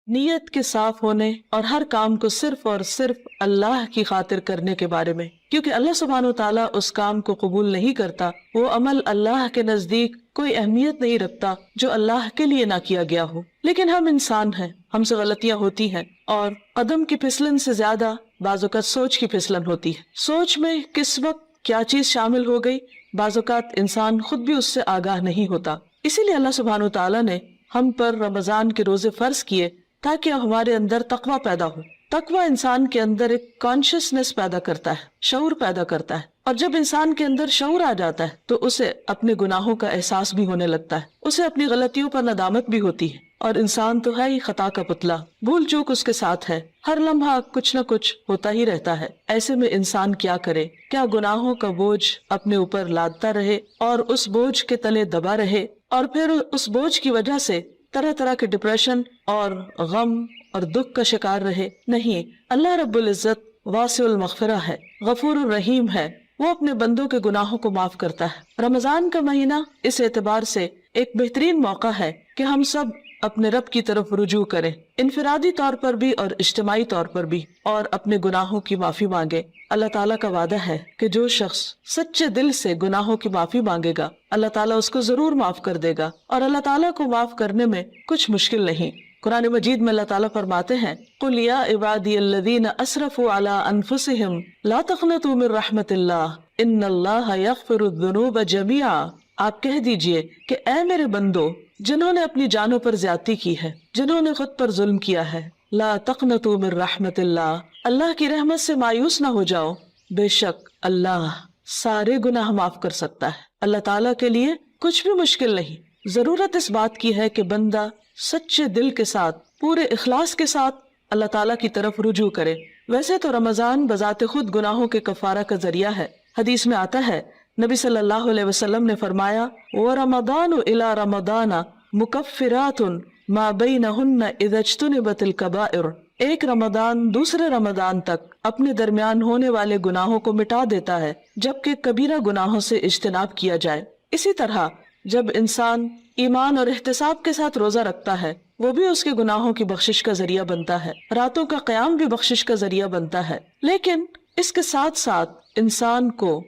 نیت کے صاف ہونے اور ہر کام کو صرف اور صرف اللہ کی خاطر کرنے کے بارے میں، کیونکہ اللہ سبحانہ و تعالیٰ اس کام کو قبول نہیں کرتا، وہ عمل اللہ کے نزدیک کوئی اہمیت نہیں رکھتا جو اللہ کے لیے نہ کیا گیا ہو۔ لیکن ہم انسان ہیں، ہم سے غلطیاں ہوتی ہیں، اور قدم کی پھسلن سے زیادہ بعض اوقات سوچ کی پھسلن ہوتی ہے۔ سوچ میں کس وقت کیا چیز شامل ہو گئی، بعض اوقات انسان خود بھی اس سے آگاہ نہیں ہوتا۔ اسی لیے اللہ سبحانہ و تعالیٰ نے ہم پر رمضان کے روزے فرض کیے تاکہ ہمارے اندر تقویٰ پیدا ہو۔ تقویٰ انسان کے اندر ایک کانشیسنس پیدا کرتا ہے، شعور پیدا کرتا ہے، اور جب انسان کے اندر شعور آ جاتا ہے تو اسے اپنے گناہوں کا احساس بھی ہونے لگتا ہے، اسے اپنی غلطیوں پر ندامت بھی ہوتی ہے، اور انسان تو ہے ہی خطا کا پتلا، بھول چوک اس کے ساتھ ہے، ہر لمحہ کچھ نہ کچھ ہوتا ہی رہتا ہے۔ ایسے میں انسان کیا کرے؟ کیا گناہوں کا بوجھ اپنے اوپر لادتا رہے اور اس بوجھ کے تلے دبا رہے، اور پھر اس بوجھ کی وجہ سے طرح طرح کے ڈپریشن اور غم اور دکھ کا شکار رہے؟ نہیں، اللہ رب العزت واسع المغفرہ ہے، غفور الرحیم ہے، وہ اپنے بندوں کے گناہوں کو معاف کرتا ہے۔ رمضان کا مہینہ اس اعتبار سے ایک بہترین موقع ہے کہ ہم سب اپنے رب کی طرف رجوع کریں، انفرادی طور پر بھی اور اجتماعی طور پر بھی، اور اپنے گناہوں کی معافی مانگے۔ اللہ تعالیٰ کا وعدہ ہے کہ جو شخص سچے دل سے گناہوں کی معافی مانگے گا، اللہ تعالیٰ اس کو ضرور معاف کر دے گا، اور اللہ تعالیٰ کو معاف کرنے میں کچھ مشکل نہیں۔ قرآن مجید میں اللہ تعالیٰ فرماتے ہیں، قُلْ يَا عِبَادِيَ الَّذِينَ أَسْرَفُوا عَلَىٰ أَنفُسِهِمْ لَا تَقْنَطُوا مِن رَحْمَةِ اللَّهِ إِنَّ اللَّهَ يَغْفِرُ الذُّنُوبَ جَمِيعًا۔ آپ کہہ دیجئے کہ اے میرے بندو جنہوں نے اپنی جانوں پر زیادتی کی ہے، جنہوں نے خود پر ظلم کیا ہے، لا تقنطوا من رحمت اللہ، اللہ کی رحمت سے مایوس نہ ہو جاؤ، بے شک اللہ سارے گناہ معاف کر سکتا ہے۔ اللہ تعالیٰ کے لیے کچھ بھی مشکل نہیں۔ ضرورت اس بات کی ہے کہ بندہ سچے دل کے ساتھ، پورے اخلاص کے ساتھ اللہ تعالیٰ کی طرف رجوع کرے۔ ویسے تو رمضان بذات خود گناہوں کے کفارہ کا ذریعہ ہے۔ حدیث میں آتا ہے، نبی صلی اللہ علیہ وسلم نے فرمایا، وَرَمَضَانُ إِلَى رَمَضَانَ مُكَفِّرَاتٌ مَا بَيْنَهُنَّ إِذَا اجْتُنِبَتِ الْكَبَائِرُ۔ ایک رمضان دوسرے رمضان تک اپنے درمیان ہونے والے گناہوں کو مٹا دیتا ہے جبکہ کبیرہ گناہوں سے اجتناب کیا جائے۔ اسی طرح جب انسان ایمان اور احتساب کے ساتھ روزہ رکھتا ہے، وہ بھی اس کے گناہوں کی بخشش کا ذریعہ بنتا ہے، راتوں کا قیام بھی بخشش کا ذریعہ بنتا ہے۔ لیکن اس کے ساتھ ساتھ انسان کو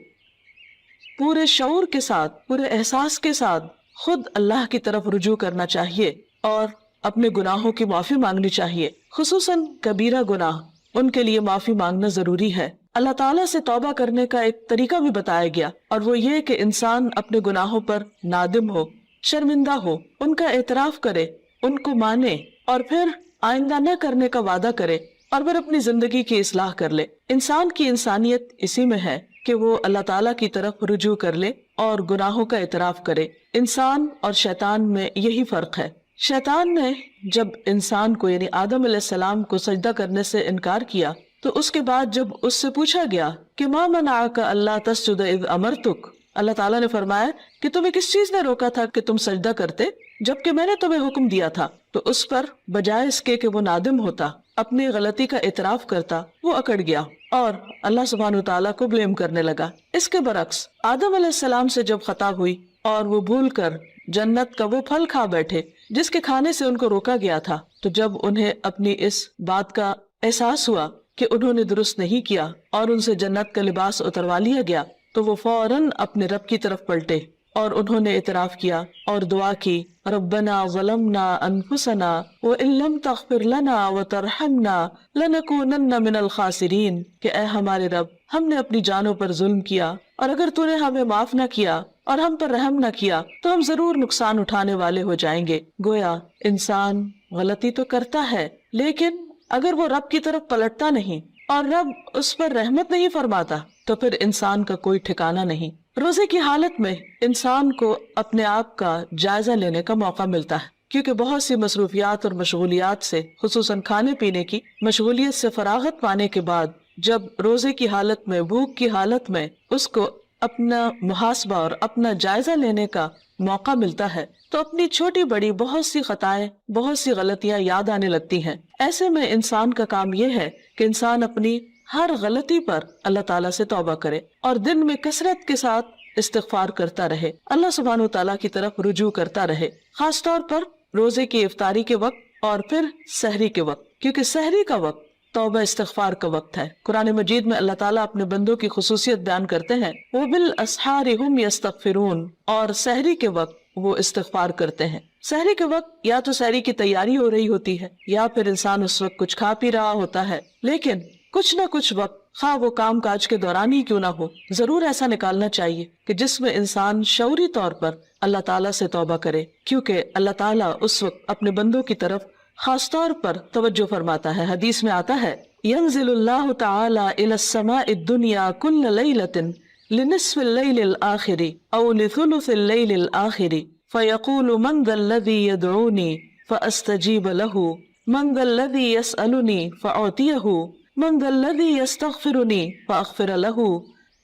پورے شعور کے ساتھ، پورے احساس کے ساتھ خود اللہ کی طرف رجوع کرنا چاہیے اور اپنے گناہوں کی معافی مانگنی چاہیے، خصوصاً کبیرہ گناہ، ان کے لیے معافی مانگنا ضروری ہے۔ اللہ تعالیٰ سے توبہ کرنے کا ایک طریقہ بھی بتایا گیا، اور وہ یہ کہ انسان اپنے گناہوں پر نادم ہو، شرمندہ ہو، ان کا اعتراف کرے، ان کو مانے، اور پھر آئندہ نہ کرنے کا وعدہ کرے، اور پھر اپنی زندگی کی اصلاح کر لے۔ انسان کی انسانیت اسی میں ہے کہ وہ اللہ تعالیٰ کی طرف رجوع کر لے اور گناہوں کا اعتراف کرے۔ انسان اور شیطان میں یہی فرق ہے۔ شیطان نے جب انسان کو یعنی آدم علیہ السلام کو سجدہ کرنے سے انکار کیا تو اس کے بعد جب اس سے پوچھا گیا کہ ما منعک الا تسجد اذ امرتک، اللہ تعالیٰ نے فرمایا کہ تمہیں کس چیز نے روکا تھا کہ تم سجدہ کرتے جبکہ میں نے تمہیں حکم دیا تھا؟ تو اس پر بجائے اس کے کہ وہ نادم ہوتا، اپنی غلطی کا اعتراف کرتا، وہ اکڑ گیا اور اللہ سبحانہ وتعالیٰ کو بلیم کرنے لگا۔ اس کے برعکس آدم علیہ السلام سے جب خطا ہوئی اور وہ بھول کر جنت کا وہ پھل کھا بیٹھے جس کے کھانے سے ان کو روکا گیا تھا، تو جب انہیں اپنی اس بات کا احساس ہوا کہ انہوں نے درست نہیں کیا اور ان سے جنت کا لباس اتروا لیا گیا، تو وہ فوراً اپنے رب کی طرف پلٹے اور انہوں نے اعتراف کیا اور دعا کی، ربنا ظلمنا انفسنا وان لم تغفر لنا وترحمنا لنکونن من الخاسرین، کہ اے ہمارے رب، ہم نے اپنی جانوں پر ظلم کیا اور اگر تو نے ہمیں معاف نہ کیا اور ہم پر رحم نہ کیا تو ہم ضرور نقصان اٹھانے والے ہو جائیں گے۔ گویا انسان غلطی تو کرتا ہے، لیکن اگر وہ رب کی طرف پلٹتا نہیں اور رب اس پر رحمت نہیں فرماتا تو پھر انسان کا کوئی ٹھکانہ نہیں۔ روزے کی حالت میں انسان کو اپنے آپ کا جائزہ لینے کا موقع ملتا ہے، کیونکہ بہت سی مصروفیات اور مشغولیات سے، خصوصاً کھانے پینے کی مشغولیت سے فراغت پانے کے بعد جب روزے کی حالت میں، بھوک کی حالت میں اس کو اپنا محاسبہ اور اپنا جائزہ لینے کا موقع ملتا ہے تو اپنی چھوٹی بڑی بہت سی خطائیں، بہت سی غلطیاں یاد آنے لگتی ہیں۔ ایسے میں انسان کا کام یہ ہے کہ انسان اپنی ہر غلطی پر اللہ تعالیٰ سے توبہ کرے اور دن میں کثرت کے ساتھ استغفار کرتا رہے، اللہ سبحانہ و تعالیٰ کی طرف رجوع کرتا رہے، خاص طور پر روزے کی افطاری کے وقت اور پھر سحری کے وقت، کیونکہ سحری کا وقت توبہ استغفار کا وقت ہے۔ قرآن مجید میں اللہ تعالیٰ اپنے بندوں کی خصوصیت بیان کرتے ہیں، وَبِالْأَسْحَارِ هُمْ يَسْتَغْفِرُونَ، اور سحری کے وقت وہ استغفار کرتے ہیں۔ سحری کے وقت یا تو سحری کی تیاری ہو رہی ہوتی ہے یا پھر انسان اس وقت کچھ کھا پی رہا ہوتا ہے، لیکن کچھ نہ کچھ وقت، خواہ وہ کام کاج کے دوران ہی کیوں نہ ہو، ضرور ایسا نکالنا چاہیے کہ جس میں انسان شعوری طور پر اللہ تعالیٰ سے توبہ کرے، کیونکہ اللہ تعالیٰ اس وقت اپنے بندوں کی طرف خاص طور پر توجہ فرماتا ہے۔ حدیث میں آتا ہے، ينزل اللہ تعالی الى السماء الدنیا كل ليلة لنصف الليل الآخر او لثلث الليل الآخر فيقول من ذا الذي يدعوني فأستجيب له من ذا الذي يسألني فأعطيه من ذا الذي يستغفرني فأغفر له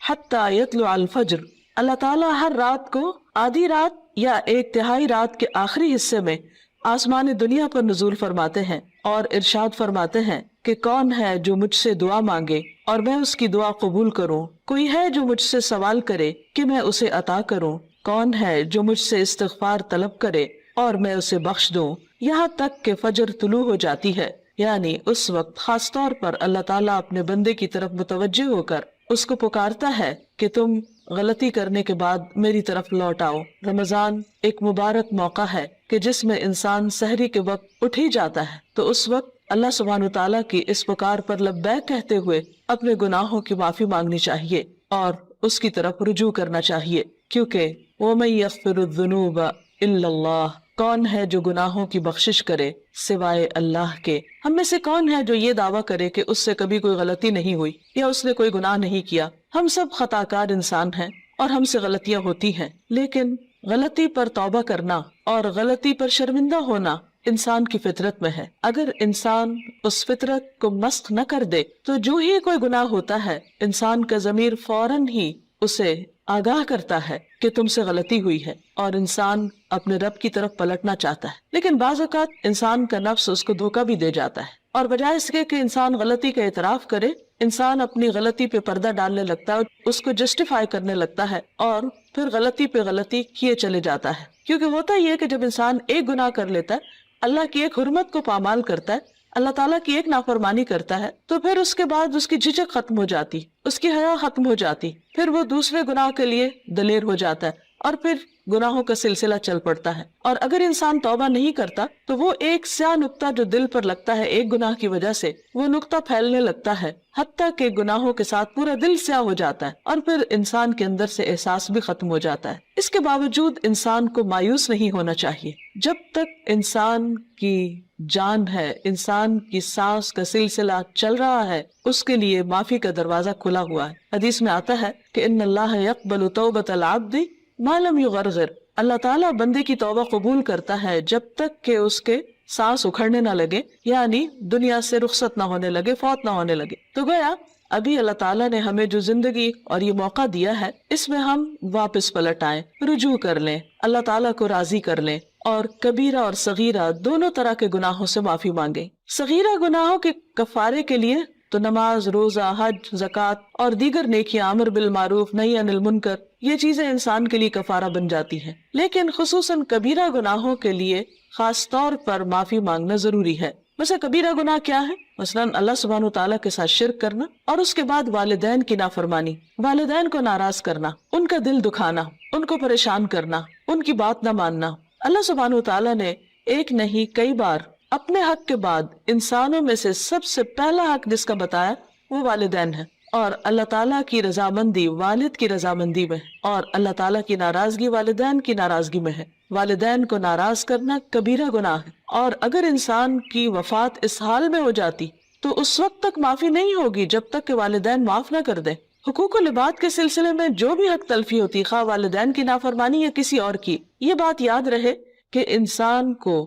حتى يطلع الفجر۔ اللہ تعالیٰ ہر رات کو آدھی رات یا ایک تہائی رات کے آخری حصے میں آسمان دنیا پر نزول فرماتے ہیں اور ارشاد فرماتے ہیں کہ کون ہے جو مجھ سے دعا مانگے اور میں اس کی دعا قبول کروں، کوئی ہے جو مجھ سے سوال کرے کہ میں اسے عطا کروں، کون ہے جو مجھ سے استغفار طلب کرے اور میں اسے بخش دوں، یہاں تک کہ فجر طلوع ہو جاتی ہے۔ یعنی اس وقت خاص طور پر اللہ تعالیٰ اپنے بندے کی طرف متوجہ ہو کر اس کو پکارتا ہے کہ تم غلطی کرنے کے بعد میری طرف لوٹ آؤ۔ رمضان ایک مبارک موقع ہے کہ جس میں انسان سحری کے وقت اٹھ ہی جاتا ہے، تو اس وقت اللہ سبحانہ وتعالیٰ کی اس پکار پر لبیک کہتے ہوئے اپنے گناہوں کی معافی مانگنی چاہیے اور اس کی طرف رجوع کرنا چاہیے، کیونکہ وَمَن يَغْفِرُ الذُّنُوبَ إِلَّا اللَّهُ، کون ہے جو گناہوں کی بخشش کرے سوائے اللہ کے۔ ہم میں سے کون ہے جو یہ دعویٰ کرے کہ اس سے کبھی کوئی غلطی نہیں ہوئی یا اس نے کوئی گناہ نہیں کیا؟ ہم سب خطا کار انسان ہیں اور ہم سے غلطیاں ہوتی ہیں، لیکن غلطی پر توبہ کرنا اور غلطی پر شرمندہ ہونا انسان کی فطرت میں ہے۔ اگر انسان اس فطرت کو مسخ نہ کر دے تو جو ہی کوئی گناہ ہوتا ہے انسان کا ضمیر فوراً ہی اسے آگاہ کرتا ہے کہ تم سے غلطی ہوئی ہے اور انسان اپنے رب کی طرف پلٹنا چاہتا ہے، لیکن بعض اوقات انسان کا نفس اس کو دھوکہ بھی دے جاتا ہے اور بجائے اس کے کہ انسان غلطی کا اعتراف کرے، انسان اپنی غلطی پہ پردہ ڈالنے لگتا ہے، اس کو جسٹیفائی کرنے لگتا ہے اور پھر غلطی پہ غلطی کیے چلے جاتا ہے۔ کیونکہ ہوتا یہ ہے کہ جب انسان ایک گناہ کر لیتا ہے، اللہ کی ایک حرمت کو پامال کرتا ہے، اللہ تعالیٰ کی ایک نافرمانی کرتا ہے، تو پھر اس کے بعد اس کی جھجک ختم ہو جاتی، اس کی حیا ختم ہو جاتی، پھر وہ دوسرے گناہ کے لیے دلیر ہو جاتا ہے اور پھر گناہوں کا سلسلہ چل پڑتا ہے۔ اور اگر انسان توبہ نہیں کرتا تو وہ ایک سیاہ نقطہ جو دل پر لگتا ہے ایک گناہ کی وجہ سے، وہ نقطہ پھیلنے لگتا ہے حتیٰ کہ گناہوں کے ساتھ پورا دل سیاہ ہو جاتا ہے اور پھر انسان کے اندر سے احساس بھی ختم ہو جاتا ہے۔ اس کے باوجود انسان کو مایوس نہیں ہونا چاہیے۔ جب تک انسان کی جان ہے، انسان کی سانس کا سلسلہ چل رہا ہے، اس کے لیے معافی کا دروازہ کھلا ہوا ہے۔ حدیث میں آتا ہے کہ ان اللہ یقبل توبۃ العبد ما لم یغرغر، اللہ تعالیٰ بندے کی توبہ قبول کرتا ہے جب تک کہ اس کے سانس اکھڑنے نہ لگے، یعنی دنیا سے رخصت نہ ہونے لگے، فوت نہ ہونے لگے۔ تو گویا ابھی اللہ تعالیٰ نے ہمیں جو زندگی اور یہ موقع دیا ہے، اس میں ہم واپس پلٹ آئیں، رجوع کر لیں، اللہ تعالیٰ کو راضی کر لیں اور کبیرہ اور صغیرہ دونوں طرح کے گناہوں سے معافی مانگیں۔ صغیرہ گناہوں کے کفارے کے لیے تو نماز، روزہ، حج، زکوٰۃ اور دیگر نیکیاں، امر بالمعروف، نہی عن المنکر، یہ چیزیں انسان کے لیے کفارہ بن جاتی ہیں، لیکن خصوصاً کبیرہ گناہوں کے لیے خاص طور پر معافی مانگنا ضروری ہے۔ ویسے کبیرہ گناہ کیا ہے؟ مثلاً اللہ سبحانہ وتعالیٰ کے ساتھ شرک کرنا اور اس کے بعد والدین کی نافرمانی، والدین کو ناراض کرنا، ان کا دل دکھانا، ان کو پریشان کرنا، ان کی بات نہ ماننا۔ اللہ سبحانہ وتعالیٰ نے ایک نہیں کئی بار اپنے حق کے بعد انسانوں میں سے سب سے پہلا حق جس کا بتایا وہ والدین ہے، اور اللہ تعالیٰ کی رضامندی والد کی رضامندی میں ہے اور اللہ تعالیٰ کی ناراضگی والدین کی ناراضگی میں ہے۔ والدین کو ناراض کرنا کبیرہ گناہ ہے، اور اگر انسان کی وفات اس حال میں ہو جاتی تو اس وقت تک معافی نہیں ہوگی جب تک کہ والدین معاف نہ کر دیں۔ حقوق و لباد کے سلسلے میں جو بھی حق تلفی ہوتی، خواہ والدین کی نافرمانی یا کسی اور کی، یہ بات یاد رہے کہ انسان کو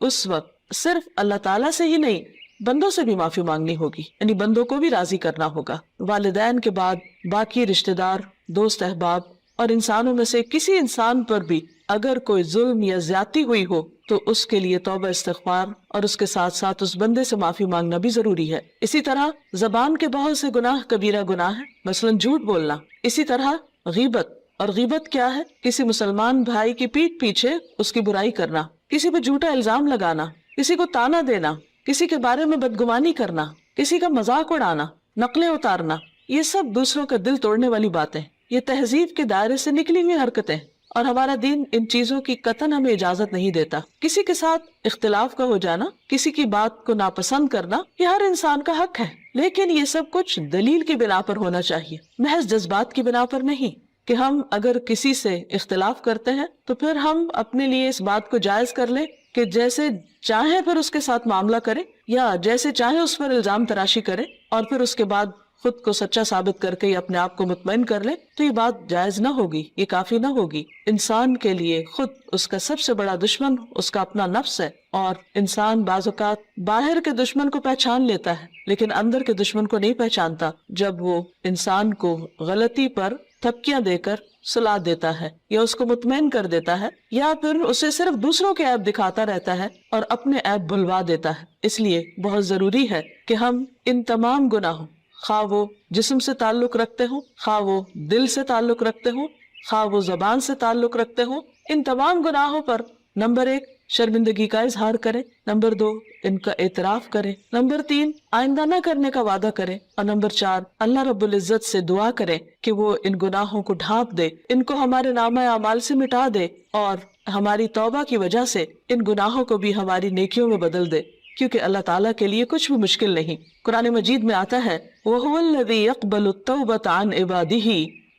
اس وقت صرف اللہ تعالیٰ سے ہی نہیں، بندوں سے بھی معافی مانگنی ہوگی، یعنی بندوں کو بھی راضی کرنا ہوگا۔ والدین کے بعد باقی رشتہ دار، دوست احباب اور انسانوں میں سے کسی انسان پر بھی اگر کوئی ظلم یا زیادتی ہوئی ہو تو اس کے لیے توبہ استغفار اور اس کے ساتھ ساتھ اس بندے سے معافی مانگنا بھی ضروری ہے۔ اسی طرح زبان کے بہت سے گناہ کبیرہ گناہ ہے، مثلاً جھوٹ بولنا۔ اسی طرح غیبت، اور غیبت کیا ہے؟ کسی مسلمان بھائی کی پیٹھ پیچھے اس کی برائی کرنا، کسی پہ جھوٹا الزام لگانا، کسی کو تانا دینا، کسی کے بارے میں بدگمانی کرنا، کسی کا مذاق اڑانا، نقلیں اتارنا، یہ سب دوسروں کا دل توڑنے والی باتیں، یہ تہذیب کے دائرے سے نکلی ہوئی حرکتیں، اور ہمارا دین ان چیزوں کی قطعاً ہمیں اجازت نہیں دیتا۔ کسی کے ساتھ اختلاف کا ہو جانا، کسی کی بات کو ناپسند کرنا، یہ ہر انسان کا حق ہے، لیکن یہ سب کچھ دلیل کی بنا پر ہونا چاہیے، محض جذبات کی بنا پر نہیں، کہ ہم اگر کسی سے اختلاف کرتے ہیں تو پھر ہم اپنے لیے اس بات کو جائز کر لیں کہ جیسے چاہیں پھر اس کے ساتھ معاملہ کریں، یا جیسے چاہیں اس پر الزام تراشی کریں، اور پھر اس کے بعد خود کو سچا ثابت کر کے یا اپنے آپ کو مطمئن کر لیں، تو یہ بات جائز نہ ہوگی، یہ کافی نہ ہوگی۔ انسان کے لیے خود اس کا سب سے بڑا دشمن اس کا اپنا نفس ہے، اور انسان بعض اوقات باہر کے دشمن کو پہچان لیتا ہے لیکن اندر کے دشمن کو نہیں پہچانتا، جب وہ انسان کو غلطی پر تھپکیاں دے کر سلا دیتا ہے یا اس کو مطمئن کر دیتا ہے، یا پھر اسے صرف دوسروں کے عیب دکھاتا رہتا ہے اور اپنے عیب بھلوا دیتا ہے۔ اس لیے بہت ضروری ہے کہ ہم ان تمام گناہوں، خواہ وہ جسم سے تعلق رکھتے ہوں، خواہ وہ دل سے تعلق رکھتے ہوں، خواہ وہ زبان سے تعلق رکھتے ہوں، ان تمام گناہوں پر نمبر 1 شرمندگی کا اظہار کریں، نمبر 2 ان کا اعتراف کریں، نمبر 3 آئندہ نہ کرنے کا وعدہ کریں، اور نمبر 4 اللہ رب العزت سے دعا کریں کہ وہ ان گناہوں کو ڈھانپ دے، ان کو ہمارے نامہ اعمال سے مٹا دے، اور ہماری توبہ کی وجہ سے ان گناہوں کو بھی ہماری نیکیوں میں بدل دے، کیونکہ اللہ تعالیٰ کے لیے کچھ بھی مشکل نہیں۔ قرآن مجید میں آتا ہے وَهُوَ الَّذِي يَقْبَلُ التَّوْبَةَ عَنْ عِبَادِهِ،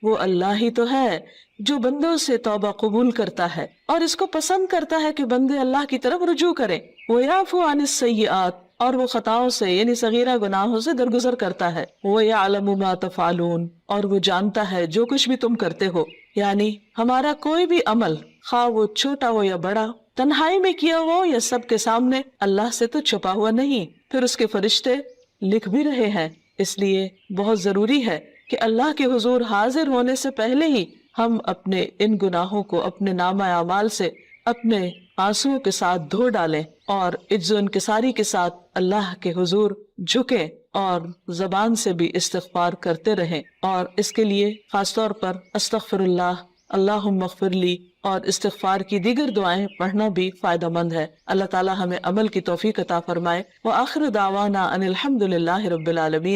وہ اللہ ہی تو ہے جو بندوں سے توبہ قبول کرتا ہے اور اس کو پسند کرتا ہے کہ بندے اللہ کی طرف رجوع کریں۔ وَيَعْفُو عَنِ السَّيِّئَاتِ، اور وہ خطاؤں سے یعنی صغیرہ گناہوں سے درگزر کرتا ہے۔ وَيَعْلَمُ مَا تَفْعَلُونَ، اور وہ جانتا ہے جو کچھ بھی تم کرتے ہو، یعنی ہمارا کوئی بھی عمل خواہ وہ چھوٹا ہو یا بڑا، تنہائی میں کیا ہو یا سب کے سامنے، اللہ سے تو چھپا ہوا نہیں، پھر اس کے فرشتے لکھ بھی رہے ہیں۔ اس لیے بہت ضروری ہے کہ اللہ کے حضور حاضر ہونے سے پہلے ہی ہم اپنے ان گناہوں کو اپنے نامہ اعمال سے اپنے آنسوؤں کے ساتھ دھو ڈالیں، اور عجز و انکساری کے ساتھ اللہ کے حضور جھکیں، اور زبان سے بھی استغفار کرتے رہیں، اور اس کے لیے خاص طور پر استغفر اللہ، اللہم اغفر لی اور استغفار کی دیگر دعائیں پڑھنا بھی فائدہ مند ہے۔ اللہ تعالی ہمیں عمل کی توفیق عطا فرمائے۔ وآخر دعوانا ان الحمد للہ رب العالمین۔